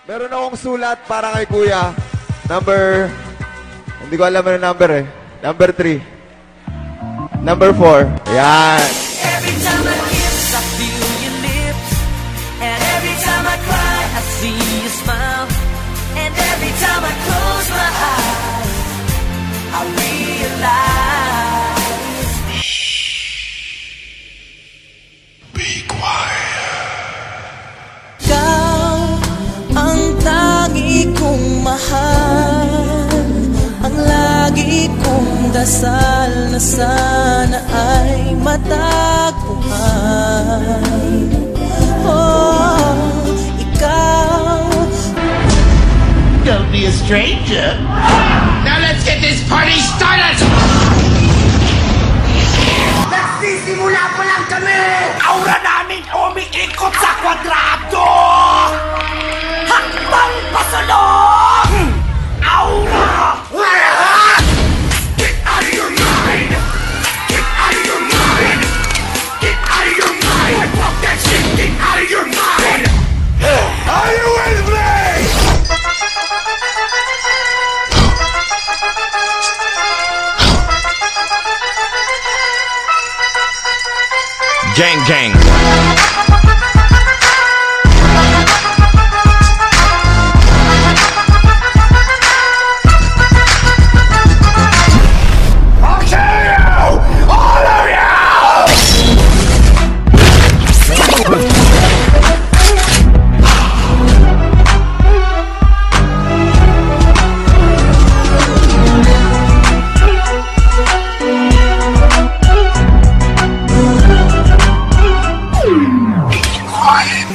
Meron akong sulat para kay Kuya. Number, hindi ko alam ang number eh. Number 3. Number 4. Ayan. Every time I kiss, I feel your lips. And every time I cry, I see you smile. And every time I close my eyes, I realize. Be quiet. Ikaw ang tangi kong mahal, ang lagi kong dasal na sana ay matagpuan. Oh, ikaw. Don't be a stranger. Now let's get this party started! Nagsisimula pa lang kami! Aura namin umiikot sa kwadrado! Hakbang pasulong! Aura! Get out of your mind! Get out of your mind! Get out of your mind! I want that shit! Get out of your mind! Are you with me? Gang gang. I'll kill you! All of you!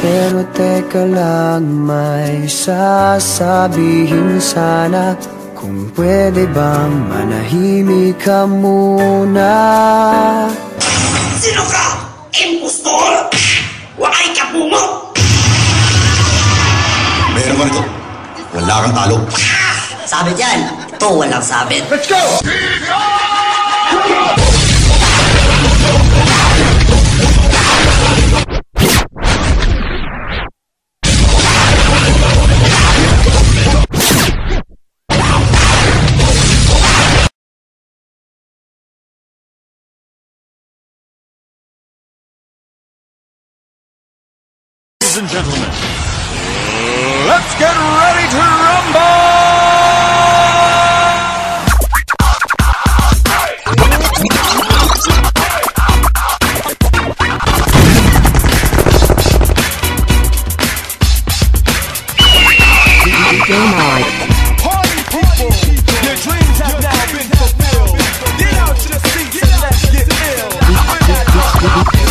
Pero teka lang, may sasabihin sana. Kung pwede bang manahimik ka muna? Sino ka? Impostor? Wakay ka bungo? Meron ka nito. Wala kang talo. Sabit yan. Ito walang sabit. Let's go! Ladies and gentlemen, let's get ready to rumble! Party people! Your dreams have now been fulfilled. Get out to the streets and let's get ill.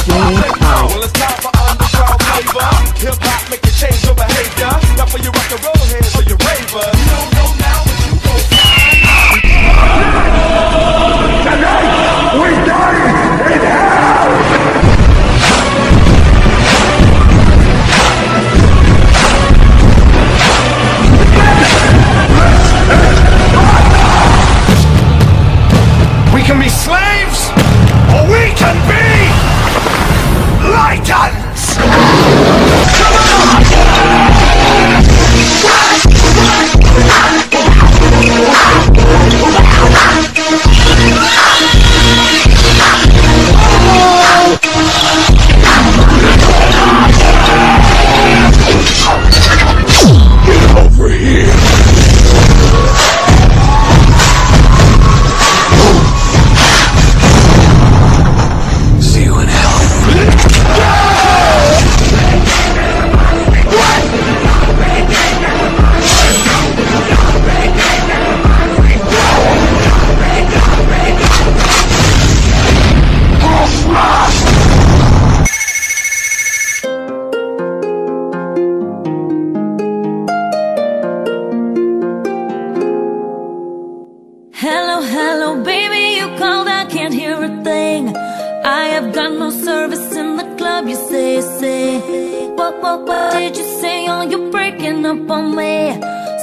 Well, it's time for underground flavor. Hip-hop make you change your behavior. Now for your rock and roll heads or your ravers. You don't know now what you gon' find. Tonight, we dine in hell! We can be slaves, or we can be Lightons! Come Get over here! See you in hell. Hello, hello, baby, you called, I can't hear a thing. I have got no service in the club, you say. What did you say? Oh, you're breaking up on me.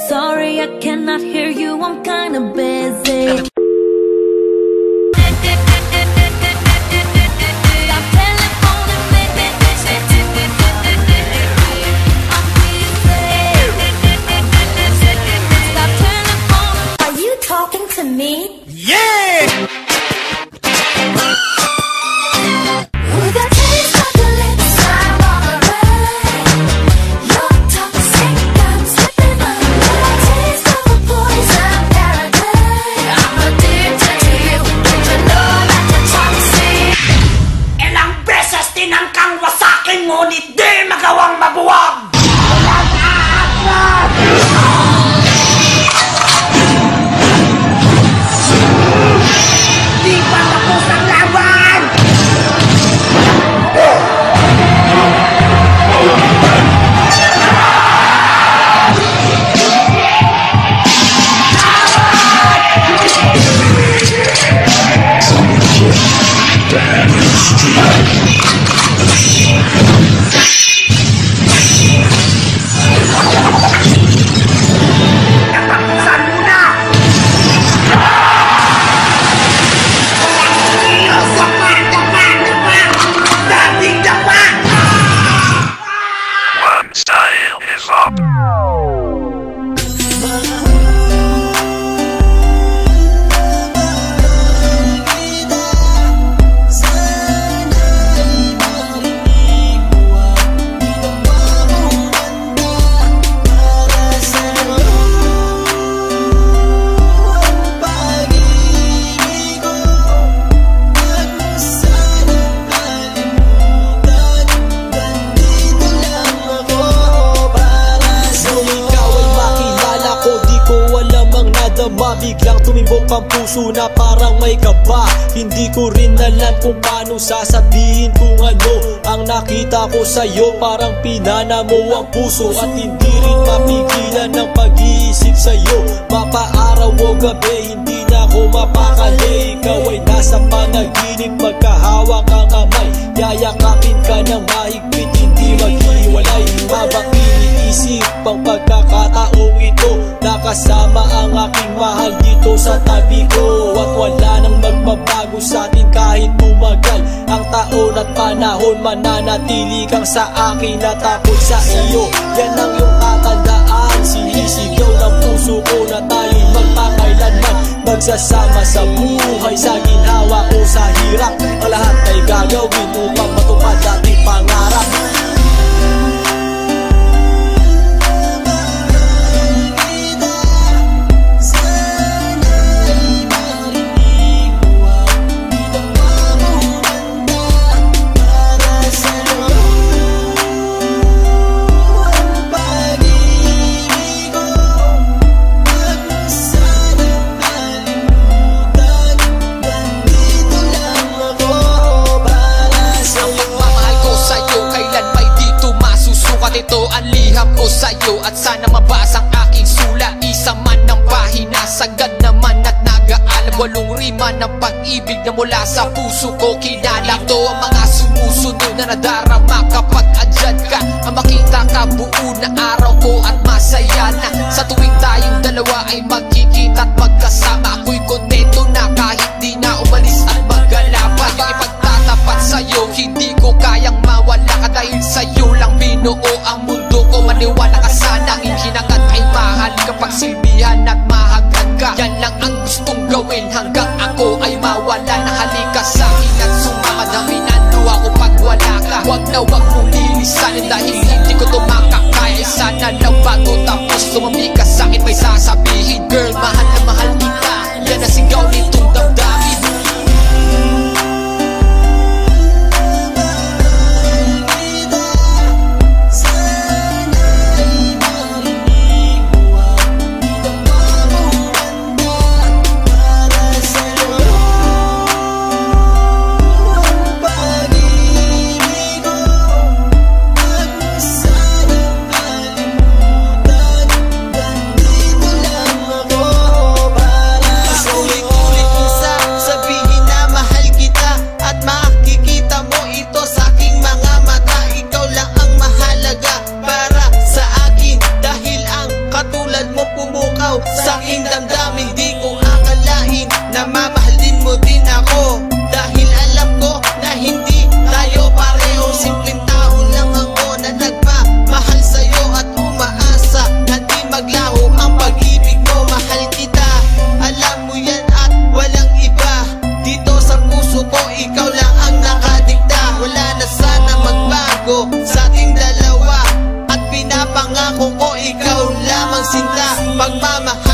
Sorry, I cannot hear you, I'm kinda busy. Stop telephoning me. Time is up. Biglang tumimbok ang puso na parang may kaba. Hindi ko rin alam kung paano sasabihin kung ano ang nakita ko sa'yo. Parang pinana mo ang puso at hindi rin mapigilan ng pag-iisip sa'yo. Mapaaraw o gabi, hindi na ako mapakali. Ikaw ay nasa panaginip, magkahawak ang kamay. Yayakapin ka ng mahigpit, hindi maghiwalay. Habang iniisip ang pagkakataong ito, nakasama ang aking mahal dito sa tabi ko. At wala nang magbabago sa atin kahit tumagal ang taon at panahon. Mananatili kang sa akin at ako'y sa iyo. Yan ang iyong tatandaan. Sinisigaw ng puso ko na tayo'y magpakailanman magsasama sa buhay, sa ginhawa o sa hirap. Ang lahat ay gagawin upang matupad ating pangarap. Ito ang liham ko sa'yo at sana mabasa ang aking sula. Isa man ng pahina, sagad naman at nag-aalam. 8 rima ng pag-ibig na mula sa puso ko kinala. Ito ang mga sumusunod na nadarama kapag andyan ka. Ang makita ka buo na araw ko at masaya na. Sa tuwing tayong dalawa ay magkikita at magkasama, ako'y kontento na kahit di na umalis at maggalapa. Yung ipagtatapat sa'yo, hindi ko kayang mawala ka dahil sa'yo lang binuo ang mundo ko. Maniwala ka sana, ang hinangad ay mahal kapag silbihan at mahagad ka. Yan lang ang gustong gawin hanggang ako ay mawala na. Halika sa'kin at sumama, daminando ako pag wala ka. Huwag na huwag mong lilisanin dahil hindi ko tumakakaya. Sana lang bago tapos tumami ka sa'kin may sasabihin. Girl, mahal na mahal kita, yan ang sigaw nitong damdamin. Sa aking damdamin, di ko akalain na mamahalin mo din ako. Dahil alam ko na hindi tayo pareho. Simpleng tao lang ako na nagmamahal sa'yo at umaasa na di maglaho ang pag-ibig mo. Mahal kita, alam mo yan at walang iba. Dito sa puso ko, ikaw lang ang nakadikta. Wala na sana magbago sa ating dalawa at pinapangako ko ikaw lamang sinta. Pagmamahal